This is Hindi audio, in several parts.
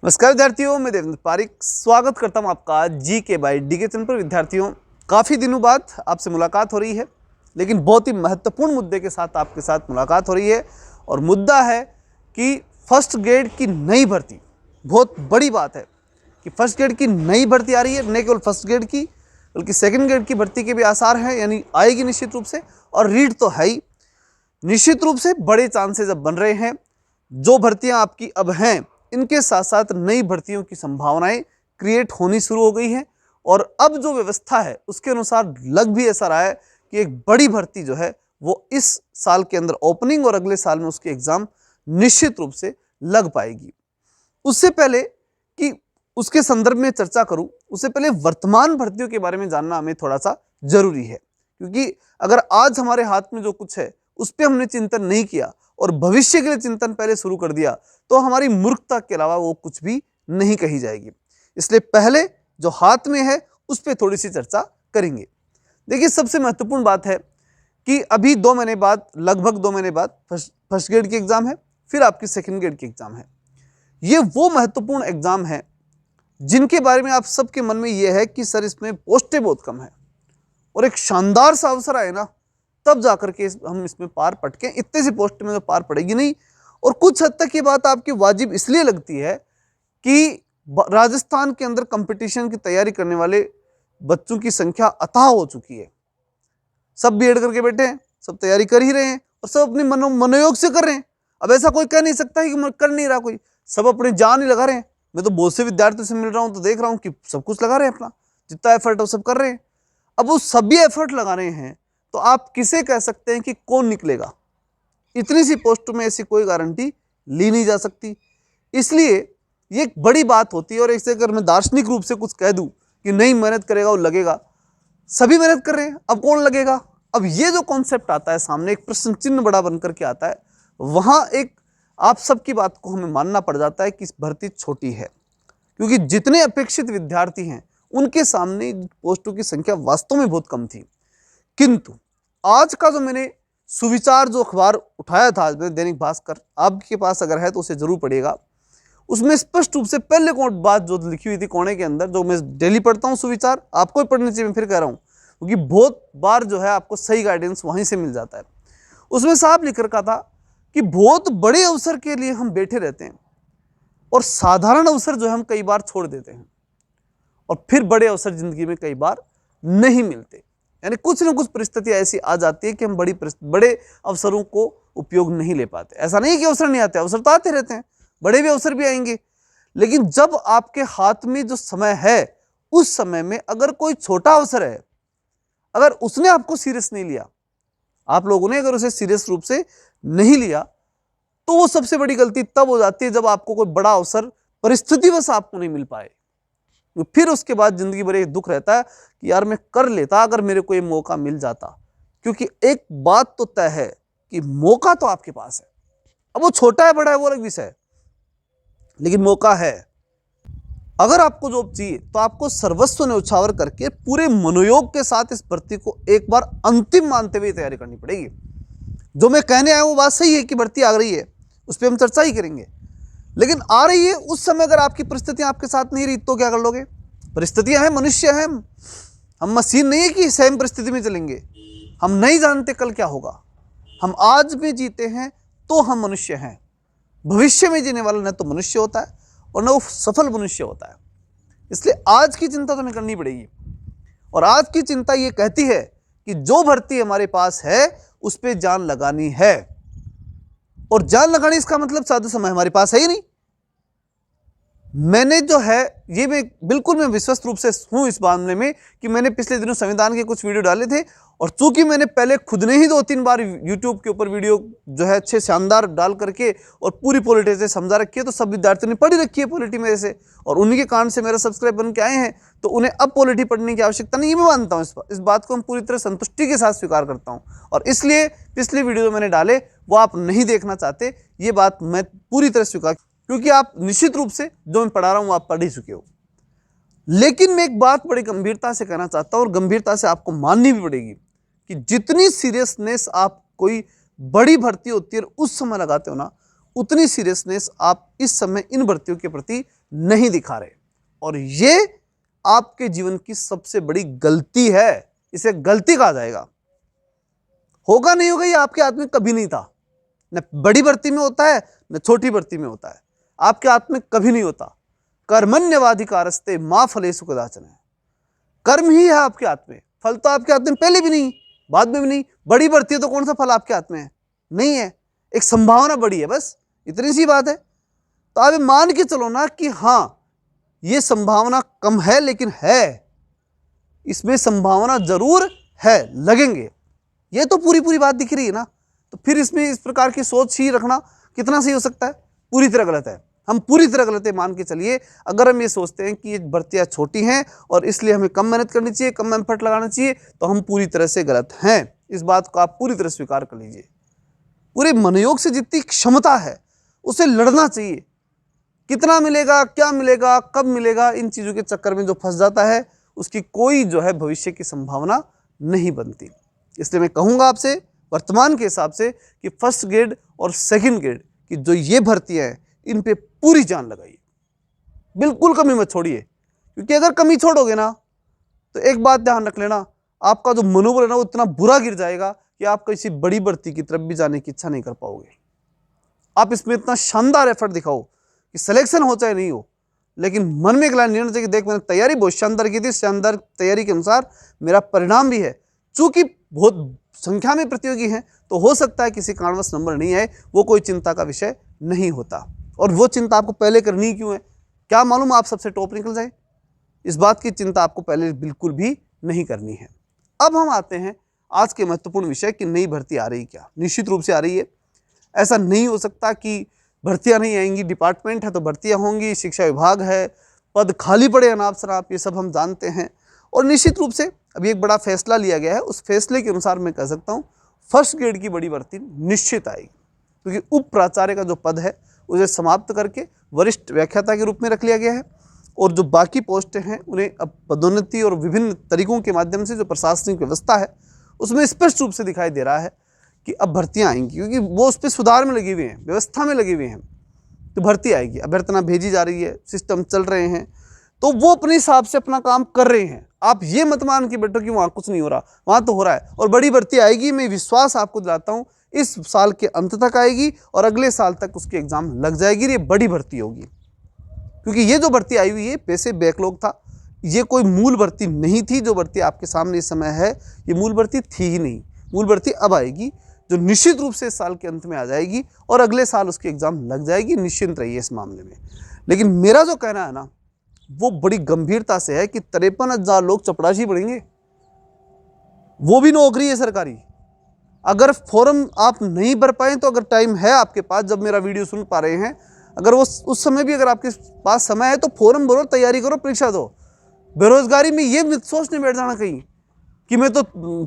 नमस्कार विद्यार्थियों, मैं देवेंद्र पारिक स्वागत करता हूं आपका जी के बाई डी के चैनल पर। विद्यार्थियों, काफ़ी दिनों बाद आपसे मुलाकात हो रही है, लेकिन बहुत ही महत्वपूर्ण मुद्दे के साथ आपके साथ मुलाकात हो रही है। और मुद्दा है कि फर्स्ट ग्रेड की नई भर्ती। बहुत बड़ी बात है कि फर्स्ट ग्रेड की नई भर्ती आ रही है। न केवल फर्स्ट ग्रेड की बल्कि सेकेंड ग्रेड की भर्ती के भी आसार हैं, यानी आएगी निश्चित रूप से। और रीड तो है ही, निश्चित रूप से बड़े चांसेस अब बन रहे हैं। जो भर्तियां आपकी अब हैं, इनके साथ साथ नई भर्तियों की संभावनाएं क्रिएट होनी शुरू हो गई हैं। और अब जो व्यवस्था है उसके अनुसार लग भी ऐसा रहा है कि एक बड़ी भर्ती जो है वो इस साल के अंदर ओपनिंग और अगले साल में उसकी एग्जाम निश्चित रूप से लग पाएगी। उससे पहले कि उसके संदर्भ में चर्चा करूं, उससे पहले वर्तमान भर्तियों के बारे में जानना हमें थोड़ा सा जरूरी है। क्योंकि अगर आज हमारे हाथ में जो कुछ है उस पर हमने चिंतन नहीं किया और भविष्य के लिए चिंतन पहले शुरू कर दिया, तो हमारी मूर्खता के अलावा वो कुछ भी नहीं कही जाएगी। इसलिए पहले जो हाथ में है उस पर थोड़ी सी चर्चा करेंगे। देखिए, सबसे महत्वपूर्ण बात है कि अभी 2 महीने बाद, लगभग 2 महीने बाद फर्स्ट ग्रेड की एग्जाम है, फिर आपकी सेकेंड ग्रेड की एग्जाम है। ये वो महत्वपूर्ण एग्जाम है जिनके बारे में आप सबके मन में ये है कि सर इसमें पोस्टें बहुत कम है और एक शानदार सा अवसर आए ना तब जाकर के हम इसमें पार पटके। इतने सी पोस्ट में तो पार पड़ेगी नहीं। और कुछ हद तक ये बात आपकी वाजिब इसलिए लगती है कि राजस्थान के अंदर कंपटीशन की तैयारी करने वाले बच्चों की संख्या अथाह हो चुकी है। सब बीएड करके बैठे हैं, सब तैयारी कर ही रहे हैं और सब अपने मनोयोग से कर रहे हैं। अब ऐसा कोई कह नहीं सकता कि कर नहीं रहा कोई, सब अपनी जान ही लगा रहे हैं। मैं तो बहुत से विद्यार्थियों से मिल रहा हूं तो देख रहा हूं कि सब कुछ लगा रहे हैं, अपना जितना एफर्ट हो सब कर रहे हैं। अब वो सभी एफर्ट लगा रहे हैं तो आप किसे कह सकते हैं कि कौन निकलेगा? इतनी सी पोस्टों में ऐसी कोई गारंटी ली नहीं जा सकती। इसलिए ये एक बड़ी बात होती है। और इसे अगर मैं दार्शनिक रूप से कुछ कह दूं कि नहीं मेहनत करेगा वो लगेगा, सभी मेहनत कर रहे हैं, अब कौन लगेगा? अब ये जो कॉन्सेप्ट आता है सामने, एक प्रश्न चिन्ह बड़ा बनकर के आता है, वहां एक आप सबकी बात को हमें मानना पड़ जाता है कि भर्ती छोटी है। क्योंकि जितने अपेक्षित विद्यार्थी हैं उनके सामने पोस्टों की संख्या वास्तव में बहुत कम थी। किंतु आज का जो मैंने सुविचार जो अखबार उठाया था, दैनिक भास्कर, आपके पास अगर है तो उसे जरूर पढ़िएगा। उसमें स्पष्ट रूप से पहले बात जो लिखी हुई थी कोने के अंदर, जो मैं डेली पढ़ता हूं सुविचार, आपको भी पढ़नी चाहिए, मैं फिर कह रहा हूं, क्योंकि बहुत बार जो है आपको सही गाइडेंस वहीं से मिल जाता है। उसमें साफ लिख रखा था कि बहुत बड़े अवसर के लिए हम बैठे रहते हैं और साधारण अवसर जो है हम कई बार छोड़ देते हैं, और फिर बड़े अवसर जिंदगी में कई बार नहीं मिलते। यानी कुछ ना कुछ परिस्थिति ऐसी आ जाती है कि हम बड़े अवसरों को उपयोग नहीं ले पाते। ऐसा नहीं कि अवसर नहीं आते, अवसर तो आते रहते हैं, बड़े भी अवसर भी आएंगे। लेकिन जब आपके हाथ में जो समय है, उस समय में अगर कोई छोटा अवसर है, अगर उसने आपको सीरियस नहीं लिया, आप लोगों ने अगर उसे सीरियस रूप से नहीं लिया, तो वो सबसे बड़ी गलती तब हो जाती है जब आपको कोई बड़ा अवसर परिस्थितिवश आपको नहीं मिल पाए। फिर उसके बाद जिंदगी भर एक दुख रहता है कि यार मैं कर लेता अगर मेरे को ये मौका मिल जाता। क्योंकि एक बात तो तय है कि मौका तो आपके पास है, अब वो छोटा है बड़ा है वो अलग विषय है, लेकिन मौका है। अगर आपको जॉब चाहिए तो आपको सर्वस्व न्यौछावर करके पूरे मनोयोग के साथ इस भर्ती को एक बार अंतिम मानते हुए तैयारी करनी पड़ेगी। जो मैं कहने आया वो बात सही है कि भर्ती आ रही है, उस पर हम चर्चा ही करेंगे, लेकिन आ रही है उस समय अगर आपकी परिस्थितियां आपके साथ नहीं रही तो क्या कर लोगे? परिस्थितियां हैं, मनुष्य हैं, हम मशीन नहीं है कि सेम परिस्थिति में चलेंगे। हम नहीं जानते कल क्या होगा। हम आज में जीते हैं तो हम मनुष्य हैं। भविष्य में जीने वाला न तो मनुष्य होता है और न वो सफल मनुष्य होता है। इसलिए आज की चिंता तो हमें करनी पड़ेगी। और आज की चिंता ये कहती है कि जो भर्ती हमारे पास है उस पर जान लगानी है। और जान लगाने इसका मतलब साधा समय हमारे पास है ही नहीं। मैंने जो है ये मैं विश्वस्त रूप से हूं इस मामले में कि मैंने पिछले दिनों संविधान के कुछ वीडियो डाले थे, और चूंकि मैंने पहले खुद ने ही 2-3 बार यूट्यूब के ऊपर वीडियो जो है अच्छे शानदार डाल करके और पूरी पॉलिटी से समझा रखी है, तो सब विद्यार्थियों ने पढ़ी रखी है पॉलिटी मेरे से, और उन्हीं के कारण से मेरा सब्सक्राइब बन के आए हैं, तो उन्हें अब पॉलिटी पढ़ने की आवश्यकता नहीं। मैं मानता हूँ इस बात को हम पूरी तरह संतुष्टि के साथ स्वीकार करता हूँ, और इसलिए पिछले वीडियो जो मैंने डाले वो आप नहीं देखना चाहते, ये बात मैं पूरी तरह स्वीकार, क्योंकि आप निश्चित रूप से जो मैं पढ़ा रहा हूं आप पढ़ ही चुके हो। लेकिन मैं एक बात बड़ी गंभीरता से कहना चाहता हूं, और गंभीरता से आपको माननी भी पड़ेगी कि जितनी सीरियसनेस आप कोई बड़ी भर्ती होती है उस समय लगाते हो ना, उतनी सीरियसनेस आप इस समय इन भर्तियों के प्रति नहीं दिखा रहे, और ये आपके जीवन की सबसे बड़ी गलती है। इसे गलती कहा जाएगा। होगा नहीं होगा, ये आपके हाथ में कभी नहीं था। न बड़ी भर्ती में होता है, न छोटी भर्ती में होता है। आपके हाथ में कभी नहीं होता। कर्मण्यवाधिकारस्ते मां फलेषु कदाचन। कर्म ही है आपके हाथ में, फल तो आपके हाथ में पहले भी नहीं, बाद में भी नहीं। बड़ी भर्ती है तो कौन सा फल आपके हाथ में है? नहीं है। एक संभावना बड़ी है, बस इतनी सी बात है। तो आप मान के चलो ना कि हाँ, ये संभावना कम है, लेकिन है, इसमें संभावना जरूर है, लगेंगे। ये तो पूरी पूरी बात दिख रही है ना। तो फिर इसमें इस प्रकार की सोच ही रखना कितना सही हो सकता है? पूरी तरह गलत है। हम पूरी तरह गलत है मान के चलिए। अगर हम ये सोचते हैं कि ये भर्तियां छोटी हैं और इसलिए हमें कम मेहनत करनी चाहिए, कम एफर्ट लगाना चाहिए, तो हम पूरी तरह से गलत हैं। इस बात को आप पूरी तरह स्वीकार कर लीजिए। पूरे मनोयोग से जितनी क्षमता है उसे लड़ना चाहिए। कितना मिलेगा, क्या मिलेगा, कब मिलेगा, इन चीज़ों के चक्कर में जो फंस जाता है उसकी कोई जो है भविष्य की संभावना नहीं बनती। इसलिए मैं कहूँगा आपसे वर्तमान के हिसाब से कि फर्स्ट ग्रेड और सेकंड ग्रेड की जो ये भर्तियाँ हैं, इन पे पूरी जान लगाइए, बिल्कुल कमी मत छोड़िए। क्योंकि अगर कमी छोड़ोगे ना तो एक बात ध्यान रख लेना, आपका जो मनोबल है ना वो इतना बुरा गिर जाएगा कि आप किसी बड़ी भर्ती की तरफ भी जाने की इच्छा नहीं कर पाओगे। आप इसमें इतना शानदार एफर्ट दिखाओ कि सिलेक्शन हो चाहे नहीं हो, लेकिन मन में एक लाइन नहीं होना चाहिए कि देख मैंने तैयारी बहुत शानदार की थी, शानदार तैयारी के अनुसार मेरा परिणाम भी है। चूंकि बहुत संख्या में प्रतियोगी हैं तो हो सकता है किसी कारणवश नंबर नहीं आए, वो कोई चिंता का विषय नहीं होता। और वो चिंता आपको पहले करनी क्यों है? क्या मालूम आप सबसे टॉप निकल जाए? इस बात की चिंता आपको पहले बिल्कुल भी नहीं करनी है। अब हम आते हैं आज के महत्वपूर्ण विषय कि नई भर्ती आ रही क्या? निश्चित रूप से आ रही है। ऐसा नहीं हो सकता कि भर्तियां नहीं आएंगी। डिपार्टमेंट है तो भर्तियां होंगी, शिक्षा विभाग है, पद खाली पड़े अनाप शनाप, ये सब हम जानते हैं। और निश्चित रूप से अभी एक बड़ा फैसला लिया गया है, उस फैसले के अनुसार मैं कह सकता हूँ फर्स्ट ग्रेड की बड़ी भर्ती निश्चित आएगी। क्योंकि उप प्राचार्य का जो पद है उसे समाप्त करके वरिष्ठ व्याख्याता के रूप में रख लिया गया है, और जो बाकी पोस्टें हैं उन्हें अब पदोन्नति और विभिन्न तरीकों के माध्यम से जो प्रशासनिक व्यवस्था है उसमें स्पष्ट रूप से दिखाई दे रहा है कि अब भर्तियां आएंगी। क्योंकि वो उस पर सुधार में लगे हुए हैं, व्यवस्था में लगे हुए हैं, तो भर्ती आएगी। अभ्यर्थना भेजी जा रही है, सिस्टम चल रहे हैं, तो वो अपने हिसाब से अपना काम कर रहे हैं। आप ये मत मान के बैठो कि वहाँ कुछ नहीं हो रहा, वहाँ तो हो रहा है। और बड़ी भर्ती आएगी, मैं विश्वास आपको दिलाता हूँ इस साल के अंत तक आएगी और अगले साल तक उसकी एग्जाम लग जाएगी। ये बड़ी भर्ती होगी। क्योंकि ये जो भर्ती आई हुई है पैसे बैकलॉग था, ये कोई मूल भर्ती नहीं थी। जो भर्ती आपके सामने इस समय है ये मूल भर्ती थी ही नहीं। मूल भर्ती अब आएगी जो निश्चित रूप से इस साल के अंत में आ जाएगी और अगले साल उसकी एग्जाम लग जाएगी। निश्चिंत रहिए इस मामले में। लेकिन मेरा जो कहना है ना वो बड़ी गंभीरता से है कि 53,000 लोग चपरासी बढ़ेंगे, वो भी नौकरी है सरकारी। अगर फॉर्म आप नहीं भर पाए तो अगर टाइम है आपके पास, जब मेरा वीडियो सुन पा रहे हैं, अगर वो उस समय भी अगर आपके पास समय है तो फॉर्म भरो, तैयारी करो, परीक्षा दो। बेरोजगारी में ये मत सोचने बैठ जाना कहीं कि मैं तो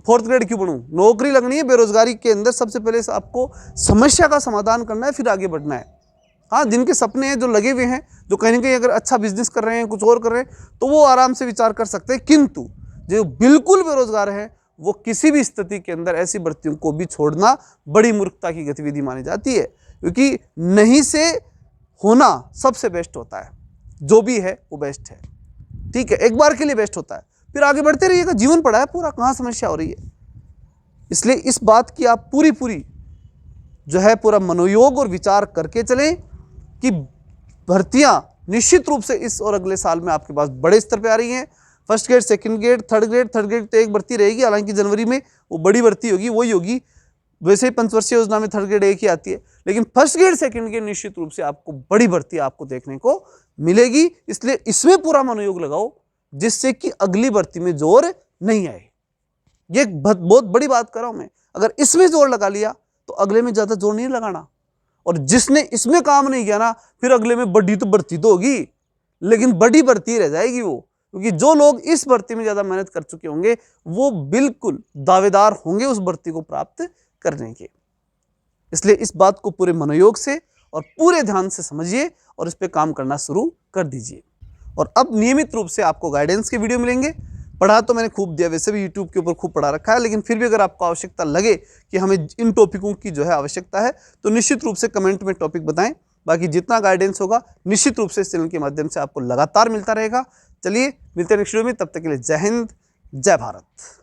फोर्थ ग्रेड क्यों बनूं। नौकरी लगनी है। बेरोजगारी के अंदर सबसे पहले आपको समस्या का समाधान करना है, फिर आगे बढ़ना है। हाँ, जिनके सपने हैं, जो लगे हुए हैं, जो कहीं ना कहीं अगर अच्छा बिजनेस कर रहे हैं, कुछ और कर रहे हैं, तो वो आराम से विचार कर सकते हैं। किंतु जो बिल्कुल बेरोजगार हैं वो किसी भी स्थिति के अंदर ऐसी भर्तियों को भी छोड़ना बड़ी मूर्खता की गतिविधि मानी जाती है। क्योंकि नहीं से होना सबसे बेस्ट होता है। जो भी है वो बेस्ट है, ठीक है, एक बार के लिए बेस्ट होता है, फिर आगे बढ़ते रहिएगा। जीवन पड़ा है पूरा, कहाँ समस्या हो रही है। इसलिए इस बात की आप पूरी जो है पूरा मनोयोग और विचार करके चलें कि भर्तियां निश्चित रूप से इस और अगले साल में आपके पास बड़े स्तर पे आ रही हैं। First grade, second grade, third grade तो एक भर्ती रहेगी। हालांकि जनवरी में वो बड़ी भर्ती होगी, वही होगी। वैसे ही पंचवर्षीय योजना में थर्ड ग्रेड एक ही आती है, लेकिन फर्स्ट ग्रेड, सेकंड ग्रेड निश्चित रूप से आपको बड़ी भर्ती आपको देखने को मिलेगी। इसलिए इसमें पूरा मनोयोग लगाओ जिससे कि अगली भर्ती में जोर नहीं आए। ये बहुत बड़ी बात कर रहा हूं मैं। अगर इसमें जोर लगा लिया तो अगले में ज्यादा जोर नहीं लगाना। और जिसने इसमें काम नहीं किया ना, फिर अगले में बड़ी तो भर्ती तो होगी लेकिन बड़ी भर्ती रह जाएगी वो। क्योंकि जो लोग इस भर्ती में ज्यादा मेहनत कर चुके होंगे वो बिल्कुल दावेदार होंगे उस भर्ती को प्राप्त करने के। इसलिए इस बात को पूरे मनोयोग से और पूरे ध्यान से समझिए और इस पे काम करना शुरू कर दीजिए। और अब नियमित रूप से आपको गाइडेंस के वीडियो मिलेंगे। पढ़ा तो मैंने खूब दिया, वैसे भी यूट्यूब के ऊपर खूब पढ़ा रखा है, लेकिन फिर भी अगर आपको आवश्यकता लगे कि हमें इन टॉपिकों की जो है आवश्यकता है तो निश्चित रूप से कमेंट में टॉपिक बताएं। बाकी जितना गाइडेंस होगा निश्चित रूप से इस चैनल के माध्यम से आपको लगातार मिलता रहेगा। चलिए मिलते हैं नेक्स्ट वीडियो में, तब तक के लिए जय हिंद, जय भारत।